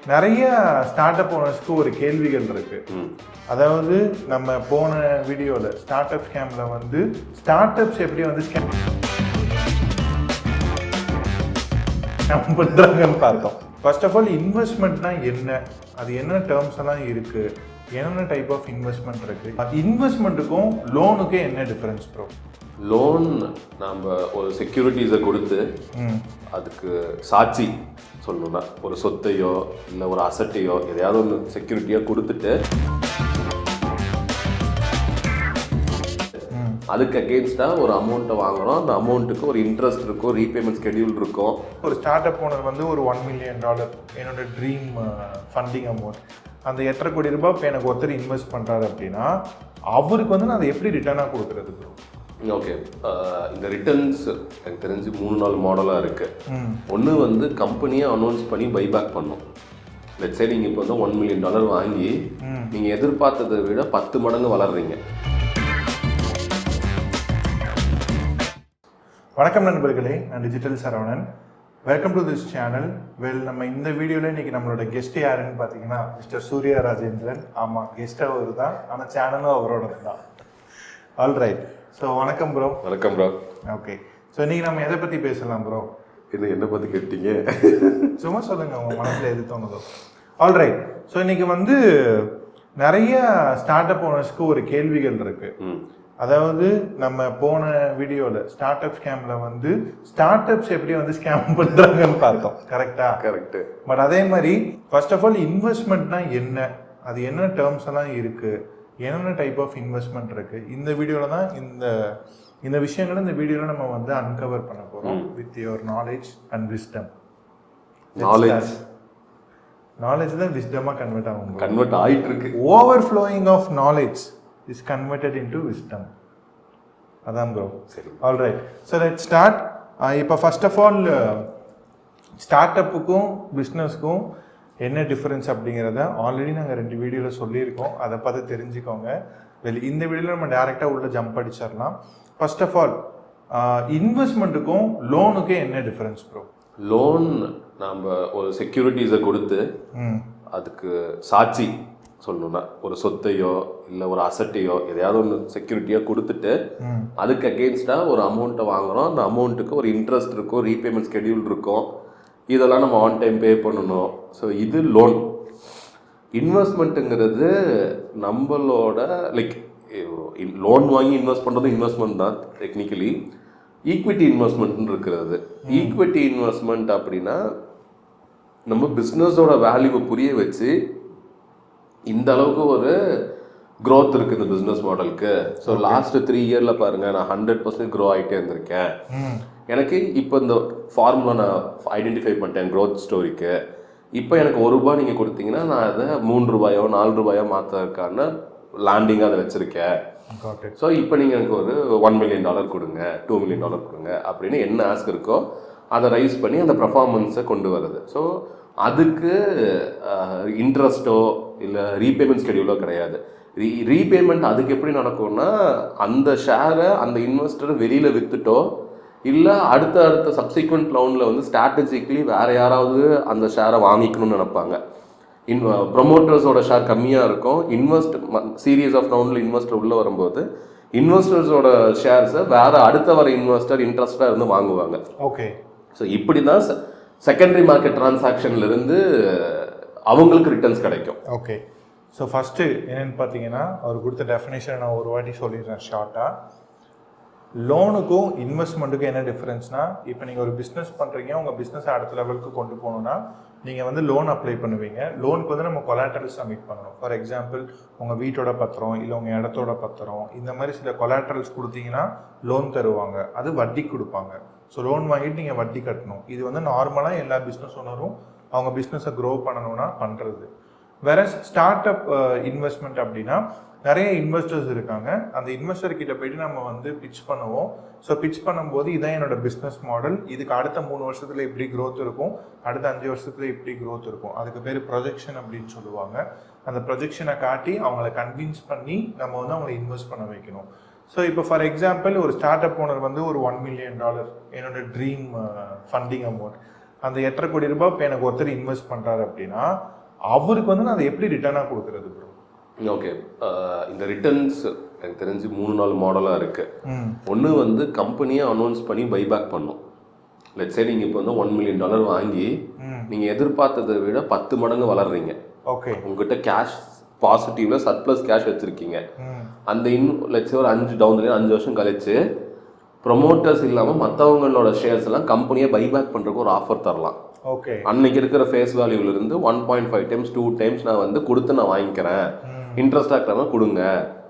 நிறைய start up ஓனர்ஸ்க்கு ஒரு கேள்விகள் இருக்கு. அதாவது நம்ம போன வீடியோவில் ஸ்டார்ட் அப் ஸ்கேம்ல வந்து ஸ்டார்ட் அப்ஸ் எப்படி வந்து ஸ்கேம் பண்றாங்கன்னு பார்த்தோம். ஃபர்ஸ்ட் ஆஃப் ஆல் இன்வெஸ்ட்மெண்ட்னா என்ன, அது என்ன டேர்ம்ஸ் எல்லாம் இருக்கு, என்னென்ன டைப் ஆஃப் இன்வெஸ்ட்மெண்ட் இருக்கு, இன்வெஸ்ட்மெண்ட்டுக்கும் லோனுக்கும் என்ன டிஃபரன்ஸ் ப்ரோ? லோன் நம்ம ஒரு செக்யூரிட்டிஸை கொடுத்து அதுக்கு சாட்சி சொல்லணும்னா ஒரு சொத்தையோ இல்லை ஒரு அசட்டையோ எதையாவது ஒன்று செக்யூரிட்டியாக கொடுத்துட்டு அதுக்கு அகெயின்ஸ்டாக ஒரு அமௌண்ட்டை வாங்குறோம். அந்த அமௌண்ட்டுக்கு ஒரு இன்ட்ரெஸ்ட் இருக்கும், ரீபேமெண்ட் ஸ்கெடியூல் இருக்கும். ஒரு ஸ்டார்ட் அப் ஓனர் வந்து ஒரு $1 million என்னோட ட்ரீம் ஃபண்டிங் அமௌண்ட், அந்த 8.5 கோடி ரூபாய் இப்போ எனக்கு ஒருத்தர் இன்வெஸ்ட் பண்ணுறாரு அப்படின்னா அவருக்கு வந்து நான் அதை எப்படி ரிட்டர்னாக கொடுக்குறது ப்ரோ? ஓகே, இந்த ரிட்டர்ன்ஸ் எனக்கு தெரிஞ்சு 3-4 மாடலாக இருக்குது. ஒன்று வந்து கம்பெனியை அனௌன்ஸ் பண்ணி பைபேக் பண்ணும். லெட்ஸ் சே நீங்கள் இப்போ வந்து $1 million வாங்கி நீங்கள் எதிர்பார்த்ததை விட 10 மடங்கு வளர்றீங்க. வணக்கம் நண்பர்களே, நான் digital Saravanan. Welcome to this channel. நம்ம இந்த வீடியோவில் இன்றைக்கி நம்மளோட கெஸ்ட் யாருன்னு பார்த்தீங்கன்னா மிஸ்டர் சூர்யா ராஜேந்திரன். ஆமாம், கெஸ்ட்டாக அவர் தான், ஆனால் சேனலும் அவரோட தான். ஆல்ரைட், ஸோ வணக்கம் ப்ரோ. வணக்கம் ப்ரோ. ஓகே, ஸோ இன்றைக்கி நம்ம எதை பற்றி பேசலாம் ப்ரோ? இது என்ன பற்றி கேட்டீங்க? சும்மா சொல்லுங்கள், உங்கள் மனசில் எது தோணுதோ. ஆல்ரைட், ஸோ இன்றைக்கி வந்து நிறைய ஸ்டார்ட் அப் ஓனர்ஸ்க்கு ஒரு கேள்விகள் இருக்குது. அதாவது நம்ம போன வீடியோவில் ஸ்டார்ட் அப் ஸ்கேம்ல வந்து ஸ்டார்ட் அப்ஸ் எப்படி வந்து ஸ்கேம் பண்ணுறாங்கன்னு பார்த்தோம். கரெக்டா? கரெக்டு. பட் அதே மாதிரி ஃபர்ஸ்ட் ஆஃப் ஆல் இன்வெஸ்ட்மெண்ட்னா என்ன, அது என்ன டேர்ம்ஸ் எல்லாம் இருக்கு, என்னென்ன டைப் ஆஃப் இன்வெஸ்ட்மெண்ட் இருக்கு, இந்த வீடியோவில் தான் இந்த விஷயங்களை இந்த வீடியோவில் நம்ம வந்து அன்கவர் பண்ண போகிறோம் with your knowledge and wisdom. Knowledge தான் விஸ்டமாக கன்வெர்ட் ஆகிட்டு இருக்கு. Overflowing of knowledge is converted into wisdom. அதான் ப்ரோ. சரி, ஆல்ரைட், ஸோ லெட்ஸ் ஸ்டார்ட். இப்போ ஃபர்ஸ்ட் ஆஃப் ஆல் ஸ்டார்ட் அப்புக்கும் பிஸ்னஸ்க்கும் என்ன டிஃப்ரென்ஸ் அப்படிங்கிறத ஆல்ரெடி நாங்கள் 2 வீடியோவில் சொல்லியிருக்கோம், அதை பார்த்து தெரிஞ்சுக்கோங்க. இந்த வீடியோவில் நம்ம டேரெக்டாக உள்ள ஜம்ப் அடிச்சிடலாம். ஃபர்ஸ்ட் ஆஃப் ஆல் இன்வெஸ்ட்மெண்ட்டுக்கும் லோனுக்கும் என்ன டிஃப்ரென்ஸ் ப்ரோ? லோன் நம்ம ஒரு செக்யூரிட்டிஸை கொடுத்து அதுக்கு சாட்சி சொல்லணும்னா ஒரு சொத்தையோ இல்லை ஒரு அசட்டையோ எதையாவது ஒன்று செக்யூரிட்டியாக கொடுத்துட்டு அதுக்கு அகெயின்ஸ்டாக ஒரு அமௌண்ட்டை வாங்குறோம். அந்த அமௌண்ட்டுக்கு ஒரு இன்ட்ரெஸ்ட் இருக்கும், ரீபேமெண்ட் ஸ்கெடியூல் இருக்கும். இதெல்லாம் நம்ம ஆன் டைம் பே பண்ணணும். ஸோ இது லோன். இன்வெஸ்ட்மெண்ட்டுங்கிறது நம்மளோட லைக் லோன் வாங்கி இன்வெஸ்ட் பண்ணுறது இன்வெஸ்ட்மெண்ட் தான் டெக்னிக்கலி. ஈக்விட்டி இன்வெஸ்ட்மெண்ட்னு இருக்கிறது. ஈக்விட்டி இன்வெஸ்ட்மெண்ட் அப்படின்னா நம்ம பிஸ்னஸோட வேல்யூவை புரிய வச்சு இந்த அளவுக்கு ஒரு க்ரோத் இருக்குது இந்த பிஸ்னஸ் மாடலுக்கு. ஸோ லாஸ்ட் 3 இயரில் பாருங்கள், நான் 100% க்ரோ ஆகிட்டே இருந்திருக்கேன். எனக்கு இப்போ இந்த ஃபார்முலா நான் ஐடென்டிஃபை பண்ணிட்டேன் க்ரோத் ஸ்டோரிக்கு. இப்போ எனக்கு ₹1 நீங்கள் கொடுத்தீங்கன்னா நான் அதை ₹3 ₹4 மாற்றுறதுக்கான லேண்டிங்காக அதை வச்சுருக்கேன். ஸோ இப்போ நீங்கள் எனக்கு ஒரு $1 million கொடுங்க, $2 million கொடுங்க அப்படின்னு என்ன ஆஸ்க் இருக்கோ அதை ரைஸ் பண்ணி அந்த பர்ஃபார்மன்ஸை கொண்டு வருது. ஸோ அதுக்கு இன்ட்ரெஸ்ட்டோ இல்லை ரீபேமெண்ட் ஸ்கெடியூலோ கிடையாது. ரீபேமெண்ட் அதுக்கு எப்படி நடக்கும்னா, அந்த ஷேரை அந்த இன்வெஸ்டரை வெளியில் விற்றுட்டோ இல்லை அடுத்த சப்சிக்வெண்ட் ரவுண்டில் வந்து ஸ்ட்ராட்டஜிக்கலி வேறு யாராவது அந்த ஷேரை வாங்கிக்கணும்னு நினைப்பாங்க. ப்ரொமோட்டர்ஸோட ஷேர் கம்மியாக இருக்கும். சீரீஸ் ஆஃப் ரவுண்டில் இன்வெஸ்டர் உள்ளே வரும்போது இன்வெஸ்டர்ஸோட ஷேர்ஸை வேறு அடுத்த வர இன்வெஸ்டர் இன்ட்ரெஸ்டாக இருந்து வாங்குவாங்க. ஓகே, ஸோ இப்படி தான் செகண்டரி மார்க்கெட் டிரான்சாக்ஷன்லேருந்து அவங்களுக்கு ரிட்டர்ன்ஸ் கிடைக்கும். ஓகே, ஸோ ஃபஸ்ட்டு என்னென்னு பார்த்தீங்கன்னா அவர் கொடுத்த டெஃபினேஷனை நான் ஒரு வாட்டி சொல்லிடுறேன் ஷார்ட்டாக. லோனுக்கும் இன்வெஸ்ட்மெண்ட்டுக்கும் என்ன டிஃப்ரென்ஸ்னால், இப்போ நீங்கள் ஒரு பிஸ்னஸ் பண்ணுறீங்க, உங்கள் பிஸ்னஸ் அடுத்த லெவலுக்கு கொண்டு போகணுன்னா நீங்கள் வந்து லோன் அப்ளை பண்ணுவீங்க. லோனுக்கு வந்து நம்ம கொலாட்ரல் சப்மிட் பண்ணணும். ஃபார் எக்ஸாம்பிள் உங்கள் வீட்டோட பத்திரம் இல்லை உங்கள் இடத்தோட பத்திரம், இந்த மாதிரி சில கொலாட்ரல்ஸ் கொடுத்தீங்கன்னா லோன் தருவாங்க. அது வட்டி கொடுப்பாங்க. ஸோ லோன் வாங்கிட்டு நீங்கள் வட்டி கட்டணும். இது வந்து நார்மலாக எல்லா பிஸ்னஸ் ஓனரும் அவங்க பிஸ்னஸை க்ரோ பண்ணணும்னா பண்ணுறது. வேற ஸ்டார்ட் அப் இன்வெஸ்ட்மெண்ட் அப்படின்னா நிறைய இன்வெஸ்டர்ஸ் இருக்காங்க. அந்த இன்வெஸ்டர் கிட்ட போயிட்டு நம்ம வந்து பிச் பண்ணுவோம். ஸோ பிச் பண்ணும்போது இதான் என்னோட பிஸ்னஸ் மாடல், இதுக்கு அடுத்த 3 வருஷத்தில் இப்படி க்ரோத் இருக்கும், அடுத்த 5 வருஷத்தில் இப்படி க்ரோத் இருக்கும். அதுக்கு பேர் ப்ரொஜெக்ஷன் அப்படின்னு சொல்லுவாங்க. அந்த ப்ரொஜெக்ஷனை காட்டி அவங்கள கன்வின்ஸ் பண்ணி நம்ம வந்து அவங்களை இன்வெஸ்ட் பண்ண வைக்கணும். ஸோ இப்போ ஃபார் எக்ஸாம்பிள் ஒரு ஸ்டார்ட் அப் ஓனர் வந்து ஒரு $1 million என்னோட ட்ரீம் ஃபண்டிங் அமௌண்ட், அந்த 8.5 கோடி ரூபாய் இப்போ எனக்கு ஒருத்தர் இன்வெஸ்ட் பண்றாரு அப்படின்னா அவருக்கு வந்து நான் அதை எப்படி ரிட்டர்னா கொடுக்கறது ப்ரோ? ஓகே, இந்த ரிட்டர்ன்ஸ் எனக்கு தெரிஞ்சு 3-4 மாடலாக இருக்குது. ஒன்று வந்து கம்பெனியை அனௌன்ஸ் பண்ணி பைபேக் பண்ணும். லெட்ஸ் சே நீங்கள் இப்போ வந்து $1 million வாங்கி நீங்கள் எதிர்பார்த்ததை விட 10 மடங்கு வளர்றீங்க. ஓகே, உங்ககிட்ட கேஷ் பாசிட்டிவ்ல சர்ப்ளஸ் கேஷ் வச்சுருக்கீங்க. அந்த லெட்ஸ் சே ஒரு 5 வருஷம் கழிச்சு ப்ரொமோட்டர்ஸ் இல்லாமல் மற்றவங்களோட ஷேர்ஸ் எல்லாம் கம்பெனியை பைபேக் பண்ணுறதுக்கு ஒரு ஆஃபர் தரலாம். ஓகே, அன்னைக்கு இருக்கிற ஃபேஸ் வேல்யூலேருந்து 1.5 times 2 times நான் வந்து கொடுத்து நான் வாங்கிக்கிறேன், இன்ட்ரெஸ்ட் ஆக்டாம கொடுங்க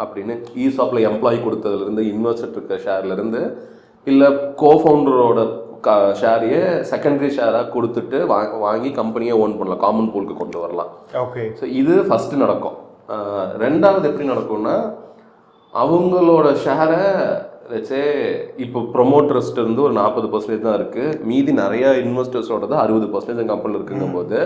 அப்படின்னு ஈசாப்பில் எம்ப்ளாயி கொடுத்ததுலேருந்து இன்வெஸ்டர் இருக்க ஷேர்லேருந்து இல்லை கோஃபவுண்டரோட ஷேரையே செகண்டரி ஷேராக கொடுத்துட்டு வாங்கி கம்பெனியை ஓன் பண்ணலாம், காமன் பூலுக்கு கொண்டு வரலாம். ஓகே, ஸோ இது ஃபஸ்ட்டு நடக்கும். ரெண்டாவது எப்படி நடக்கும்னா அவங்களோட ஷேரை வச்சே இப்போ ப்ரொமோட்டர்ஸ்ட்டு இருந்து ஒரு 40% தான் இருக்குது, மீதி நிறையா இன்வெஸ்டர்ஸோட தான் 60% கம்பெனியில் இருக்குங்கும் போது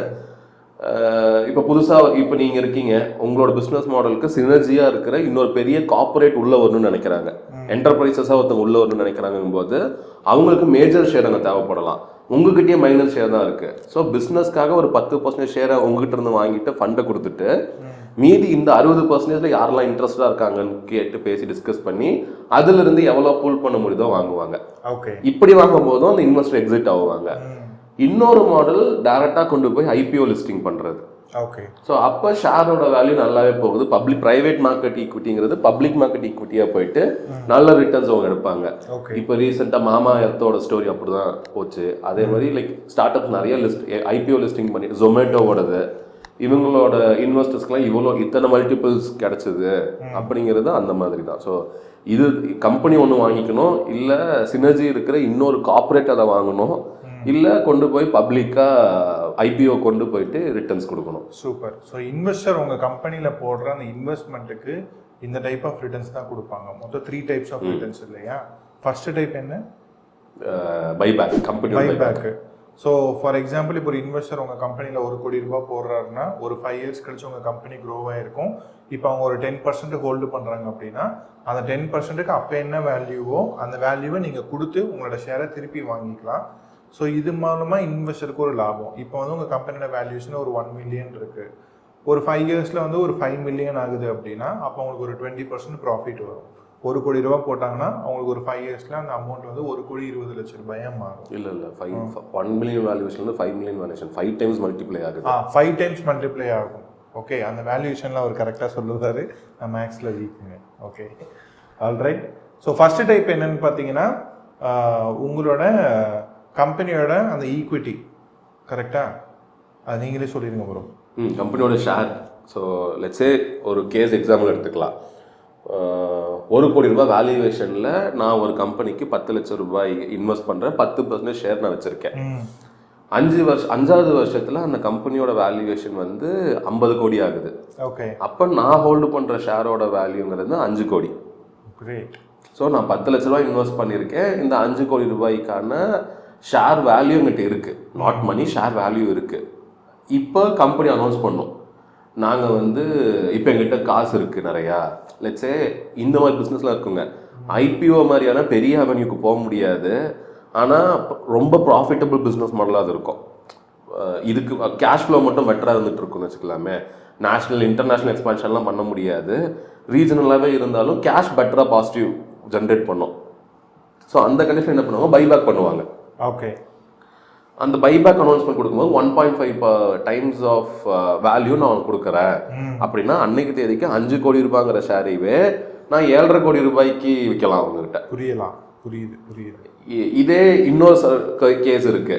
இப்போ புதுசாக இப்போ நீங்கள் இருக்கீங்க, உங்களோட பிஸ்னஸ் மாடலுக்கு சினர்ஜியாக இருக்கிற இன்னொரு பெரிய கார்பரேட் உள்ளே வரணும்னு நினைக்கிறாங்க, என்டர்பிரைசஸாக ஒருத்தவங்க உள்ளே வரணும்னு நினைக்கிறாங்கும் போது அவங்களுக்கு மேஜர் ஷேர் அங்கே தேவைப்படலாம். உங்ககிட்டயே மைனர் ஷேர் தான் இருக்குது. ஸோ பிஸ்னஸ்க்காக ஒரு 10% ஷேரை உங்ககிட்ட இருந்து வாங்கிட்டு ஃபண்டை கொடுத்துட்டு மீதி இந்த 60% யாரெல்லாம் இன்ட்ரெஸ்டாக இருக்காங்கன்னு கேட்டு பேசி டிஸ்கஸ் பண்ணி அதுலேருந்து எவ்வளோ புல் பண்ண முடியுதோ வாங்குவாங்க. ஓகே, இப்படி வாங்கும் போதும் அந்த இன்வெஸ்டர் எக்ஸிட் ஆகுவாங்க. இன்னொரு மாடல் டைரக்டாக கொண்டு போய் ஐபிஓ லிஸ்டிங் பண்ணுறது. ஓகே, ஸோ அப்போ ஷேரோட வேல்யூ நல்லாவே போகுது. ப்ரைவேட் மார்க்கெட் ஈக்விட்டிங்கிறது பப்ளிக் மார்க்கெட் ஈக்விட்டியாக போயிட்டு நல்ல ரிட்டர்ன்ஸ் அவங்க எடுப்பாங்க. இப்போ ரீசெண்டாக மாமா எர்த்தோட ஸ்டோரி அப்படி தான் போச்சு. அதே மாதிரி லைக் ஸ்டார்ட் அப்ஸ் நிறைய ஐபிஓ லிஸ்டிங் பண்ணி ஜொமேட்டோவோடது இவங்களோட இன்வெஸ்டர்ஸ்க்குலாம் இத்தனை மல்டிபிள்ஸ் கிடைச்சது அப்படிங்கிறது அந்த மாதிரி தான். ஸோ இது கம்பெனி ஒன்று வாங்கிக்கணும், இல்லை சினர்ஜி இருக்கிற இன்னொரு கார்பரேட் அதை வாங்கணும், இல்லை கொண்டு போய் பப்ளிக்காக ஐபிஓ கொண்டு போயிட்டு ரிட்டர்ன்ஸ் கொடுக்கணும். சூப்பர். ஸோ இன்வெஸ்டர் உங்கள் கம்பெனியில் போடுற அந்த இன்வெஸ்ட்மெண்ட்டுக்கு இந்த டைப் ஆஃப் ரிட்டர்ன்ஸ் தான் கொடுப்பாங்க. மொத்தம் 3 types ஆஃப் ரிட்டர்ன்ஸ் இல்லையா? ஃபர்ஸ்ட் டைப் என்ன? Buyback, company buyback. So for example இப்போ ஒரு இன்வெஸ்டர் உங்கள் கம்பெனியில் 1 கோடி ரூபாய் போடுறாருன்னா ஒரு 5 years கழிச்சு உங்கள் கம்பெனி க்ரோவ் ஆகிருக்கும். இப்போ அவங்க ஒரு 10% ஹோல்டு பண்ணுறாங்க அப்படின்னா அந்த 10%க்கு அப்போ என்ன வேல்யூவோ அந்த வேல்யூவை நீங்கள் கொடுத்து உங்களோட ஷேரை திருப்பி வாங்கிக்கலாம். ஸோ இது மூலமாக இன்வெஸ்டருக்கு ஒரு லாபம். இப்போ வந்து உங்கள் கம்பெனியோட வேல்யூஷன் ஒரு 1 million இருக்குது, ஒரு 5 yearsல வந்து ஒரு 5 million ஆகுது அப்படின்னா அப்போ உங்களுக்கு ஒரு 20% ப்ராஃபிட் வரும். 1 கோடி ரூபாய் போட்டாங்கன்னா அவங்களுக்கு ஒரு 5 yearsல அந்த அமௌண்ட் வந்து 1,20,00,000 மாறும். இல்லை 1 million வேல்யூஷன்ல 5 million valuation 5 times multiply ஆகுது. 5 times மல்டிப்ளை ஆகும். ஓகே, அந்த வேல்யூஷன்ல அவர் கரெக்டாக சொல்லுவார். நான் மேக்ஸில் வீக்குங்க. Okay, alright. So first type என்னன்னு பார்த்தீங்கன்னா உங்களோட கம்பெனியோட அந்த ஈக்விட்டி கரெக்டாக அது நீங்களே சொல்லிடுங்க ப்ரோ. கம்பெனியோட ஷேர். ஸோ லெட்ஸே ஒரு கேஸ் எக்ஸாம்பிள் எடுத்துக்கலாம். 1 கோடி ரூபாய் வேல்யூவேஷனில் நான் ஒரு கம்பெனிக்கு 10 லட்சம் ரூபாய் இன்வெஸ்ட் பண்ணுறேன், 10% ஷேர் நான் வச்சுருக்கேன். 5வது வருஷத்தில் அந்த கம்பெனியோட வேல்யூவேஷன் வந்து 50 கோடி ஆகுது. ஓகே, அப்போ நான் ஹோல்டு பண்ணுற ஷேரோட வேல்யூங்கிறது 5 கோடி. கிரேட். ஸோ நான் 10 லட்ச ரூபாய் இன்வெஸ்ட் பண்ணியிருக்கேன். இந்த 5 கோடி ரூபாய்க்கான ஷேர் வேல்யூ எங்கிட்ட இருக்குது, நாட் மணி, ஷேர் வேல்யூ இருக்குது. இப்போ கம்பெனி அனௌன்ஸ் பண்ணோம், நாங்கள் வந்து இப்போ எங்கிட்ட காசு இருக்குது நிறையா. லெட்ஸே இந்த மாதிரி பிஸ்னஸ்லாம் இருக்குங்க. ஐபிஓ மாதிரியான பெரிய அவென்யூக்கு போக முடியாது, ஆனால் ரொம்ப ப்ராஃபிட்டபிள் பிஸ்னஸ் மாடலாக அது இருக்கும். இதுக்கு கேஷ் ஃப்ளோ மட்டும் பெட்டராக இருந்துகிட்டு இருக்குன்னு வச்சுக்கலாமே. நேஷ்னல் இன்டர்நேஷ்னல் எக்ஸ்பான்ஷன்லாம் பண்ண முடியாது, ரீஜனலாகவே இருந்தாலும் கேஷ் பெட்டராக பாசிட்டிவ் ஜென்ரேட் பண்ணும். ஸோ அந்த கண்டிஷன் என்ன பண்ணுவாங்க, பைபேக் பண்ணுவாங்க. ஓகே, அந்த பைபேக் அனௌன்ஸ்மெண்ட் கொடுக்கும்போது 1.5 times ஆஃப் வேல்யூ நான் கொடுக்குறேன் அப்படின்னா அன்னைக்கு தேதிக்கு 5 கோடி ரூபாங்கிற ஷேரைவே நான் 7.5 கோடி ரூபாய்க்கு விற்கலாம் அவங்ககிட்ட. புரியுது. இதே இன்னொரு கேஸ் இருக்கு.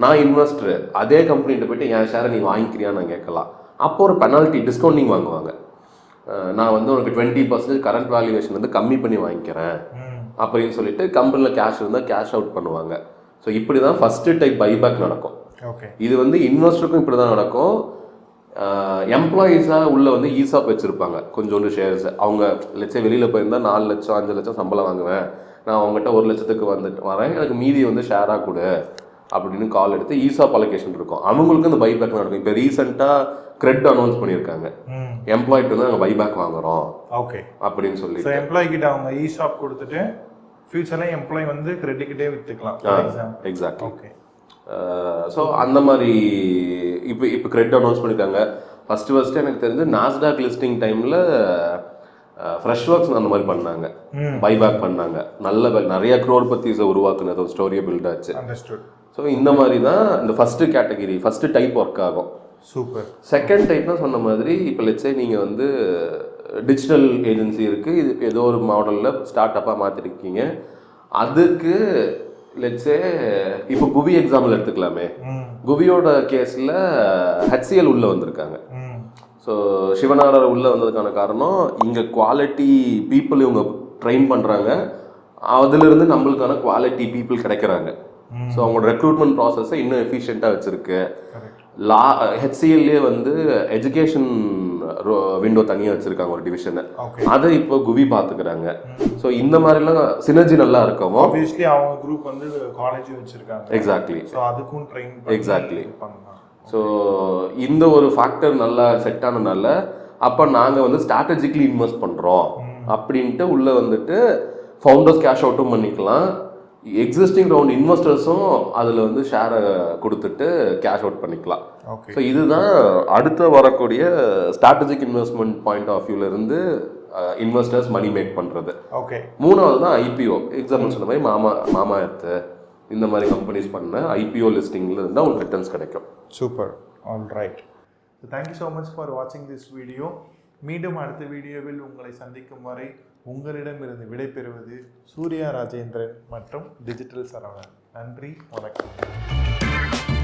நான் இன்வெஸ்டர், அதே கம்பெனிகிட்ட போயிட்டு என் ஷேரை நீ வாங்கிக்கிறியான்னு நான் கேட்கலாம். அப்போ ஒரு பெனால்ட்டி டிஸ்கவுண்டிங் வாங்குவாங்க. நான் வந்து உனக்கு 20% கரண்ட் வேல்யூவேஷன் வந்து கம்மி பண்ணி வாங்கிக்கிறேன் அப்படின்னு சொல்லிட்டு கம்பெனியில் கேஷ் இருந்தால் கேஷ் அவுட் பண்ணுவாங்க. ஸோ இப்படி தான் ஃபஸ்ட்டு டைப் பைபேக் நடக்கும். ஓகே, இது வந்து இன்வெஸ்டருக்கும் இப்படி தான் நடக்கும். எம்ப்ளாயீஸாக உள்ள வந்து ஈஸாப் வச்சுருப்பாங்க கொஞ்சோண்டு ஷேர்ஸ். அவங்க லட்சம் வெளியில் போயிருந்தால் 4 லட்சம் 5 லட்சம் சம்பளம் வாங்குவேன், நான் அவங்ககிட்ட 1 லட்சத்துக்கு வந்துட்டு வரேன், எனக்கு மீதி வந்து ஷேராக கொடு அப்படின்னு கால் எடுத்து ஈஸாப் அலோகேஷன் இருக்கும். அவங்களுக்கு அந்த பைபேக் நடக்கும். இப்போ ரீசெண்டாக கிரெட் அனௌன்ஸ் பண்ணியிருக்காங்க, எம்ப்ளாய்ட்டு வந்து நாங்கள் பைபேக் வாங்குறோம் ஓகே அப்படின்னு சொல்லி. ஸோ எம்ப்ளாய் கிட்ட அவங்க ஈஸாப் கொடுத்துட்டு ஃபியூச்சரில் எம்ப்ளாய் வந்து கிரெடிக்கிட்டே விற்றுக்கலாம். எக்ஸாக்ட்லி. ஓகே, ஸோ அந்த மாதிரி இப்போ கிரெட் அனௌன்ஸ் பண்ணியிருக்காங்க. ஃபஸ்ட்டு எனக்கு தெரிஞ்சு நாஸ்டாக் லிஸ்டிங் டைமில் ஃப்ரெஷ் ஒர்க்ஸ் அந்த மாதிரி பண்ணாங்க, பைபேக் பண்ணாங்க, நிறைய க்ரோர்பத்தீஸை உருவாக்குனது ஒரு ஸ்டோரியை பில்ட் ஆச்சு. ஸோ இந்த மாதிரி தான் இந்த ஃபஸ்ட்டு டைப் ஒர்க் ஆகும். சூப்பர். செகண்ட் டைப்னா சொன்ன மாதிரி இப்போ லெட்ஸே நீங்கள் வந்து டிஜிட்டல் ஏஜென்சி இருக்குது, இது ஏதோ ஒரு மாடலில் ஸ்டார்ட் அப்பாக மாற்றிருக்கீங்க. அதுக்கு லெட்ஸே இப்போ குவி எக்ஸாம்பிள் எடுத்துக்கலாமே. குவியோட கேஸில் ஹெச்சிஎல் உள்ளே வந்திருக்காங்க. ஸோ சிவனாரர் உள்ளே வந்ததுக்கான காரணம் இங்கே குவாலிட்டி பீப்புள் இவங்க ட்ரெயின் பண்ணுறாங்க, அதிலிருந்து நம்மளுக்கான குவாலிட்டி பீப்புள் கிடைக்கிறாங்க. ஸோ அவங்களோட ரெக்ரூட்மெண்ட் ப்ராசஸை இன்னும் எஃபிஷியண்ட்டாக வச்சுருக்கு. ஹெச்சிஎல்லே வந்து எஜுகேஷன் விண்டோ தனியாக வச்சுருக்காங்க ஒரு டிவிஷனை, அதை இப்போ குவி பார்த்துக்கிறாங்க. ஸோ இந்த மாதிரிலாம் சினர்ஜி நல்லா இருக்கும். ஆப்வியஸ்லி அவங்க குரூப் வந்து காலேஜ் வச்சுருக்காங்க. எக்ஸாக்ட்லி. ஸோ அதுக்கும் ட்ரெயின் எக்ஸாக்ட்லி. ஸோ இந்த ஒரு ஃபேக்டர் நல்லா செட் ஆனதுனால அப்போ நாங்கள் வந்து ஸ்ட்ராட்டஜிக்கலி இன்வெஸ்ட் பண்ணுறோம் அப்படின்ட்டு உள்ளே வந்துட்டு ஃபவுண்டர்ஸ் கேஷ் அவுட்டும் பண்ணிக்கலாம், எக்ஸிஸ்டிங் ரவுண்ட் இன்வெஸ்டர்ஸும் அதில் வந்து ஷேரை கொடுத்துட்டு கேஷ் அவுட் பண்ணிக்கலாம். ஸோ இதுதான் அடுத்த வரக்கூடிய ஸ்ட்ராட்டஜிக் இன்வெஸ்ட்மெண்ட் பாயிண்ட் ஆஃப் வியூலேருந்து இன்வெஸ்டர்ஸ் மணி மேக் பண்ணுறது. ஓகே. மூணாவது தான் ஐபிஓ. எக்ஸாம்பிள் சொன்ன மாதிரி மாமா எர்த்து இந்த மாதிரி கம்பெனிஸ் பண்ண ஐபிஓ லிஸ்டிங்கில் இருந்தால் உங்களுக்கு ரிட்டர்ன்ஸ் கிடைக்கும். Super. All right. Thank you so much for வாட்சிங் திஸ் வீடியோ. மீண்டும் அடுத்த வீடியோவில் உங்களை சந்திக்கும் வரை உங்களிடமிருந்து விடைபெறுவது சூர்யா ராஜேந்திரன் மற்றும் டிஜிட்டல் சரவணன். நன்றி, வணக்கம்.